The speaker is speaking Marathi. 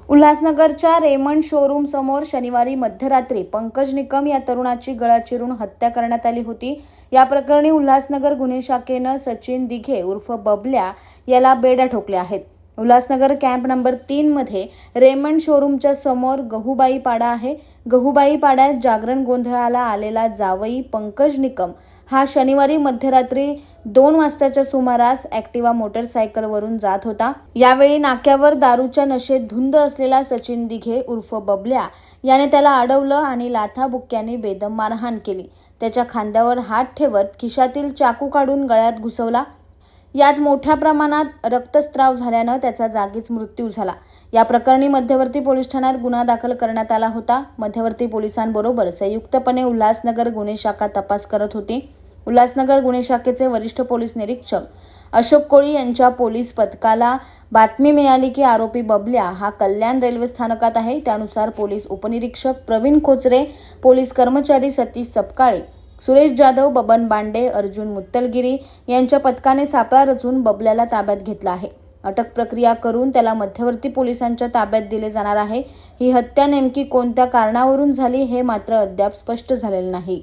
उल्हासनगरच्या रेमंड शोरूम समोर शनिवारी मध्यरात्री पंकज निकम या तरुणाची गळा चिरून हत्या करण्यात आली होती। या प्रकरणी उल्हासनगर गुन्हे शाखेनं सचिन दिघे उर्फ बबल्या याला बेड्या ठोकल्या आहेत। उल्हासनगर कॅम्प नंबर 3 मध्ये रेमंड शोरूमच्या समोर गहुबाई पाडा आहे। गहुबाई पाड्यात जागरण गोंधळाला आलेला जावई पंकज निकम हा शनिवारी मध्यरात्री 2 वाजताच्या सुमारास ॲक्टिवा मोटरसायकलवरून जात होता। यावेळी नाक्यावर दारूच्या नशेत धुंद असलेला सचिन दिघे उर्फ बबल्या याने त्याला अडवलं आणि लाथाबुक्क्याने बेदम मारहाण केली। त्याच्या खांद्यावर हात ठेवत खिशातील चाकू काढून गळ्यात घुसवला। यात मोठ्या प्रमाणात रक्तस्राव झाल्यानं त्याचा जागीच मृत्यू झाला। या प्रकरणी मध्यवर्ती पोलीस ठाण्यात गुन्हा दाखल करण्यात आला होता। मध्यवर्ती पोलिसांबरोबर संयुक्तपणे उल्हासनगर गुन्हे शाखा तपास करत होती। उल्हासनगर गुन्हे शाखेचे वरिष्ठ पोलीस निरीक्षक अशोक कोळी यांच्या पोलीस पथकाला बातमी मिळाली की आरोपी बबल्या हा कल्याण रेल्वे स्थानकात आहे। त्यानुसार पोलीस उपनिरीक्षक प्रवीण खोचरे, पोलीस कर्मचारी सतीश सपकाळे, सुरेश जाधव, बबन बांडे, अर्जुन मुत्तलगिरी यांच्या पथकाने सापळा रचून बबल्याला ताब्यात घेतला आहे। अटक प्रक्रिया करून त्याला मध्यवर्ती पोलिसांच्या ताब्यात दिले जाणार आहे। ही हत्या नेमकी कोणत्या कारणावरून झाली हे मात्र अद्याप स्पष्ट झालेले नाही।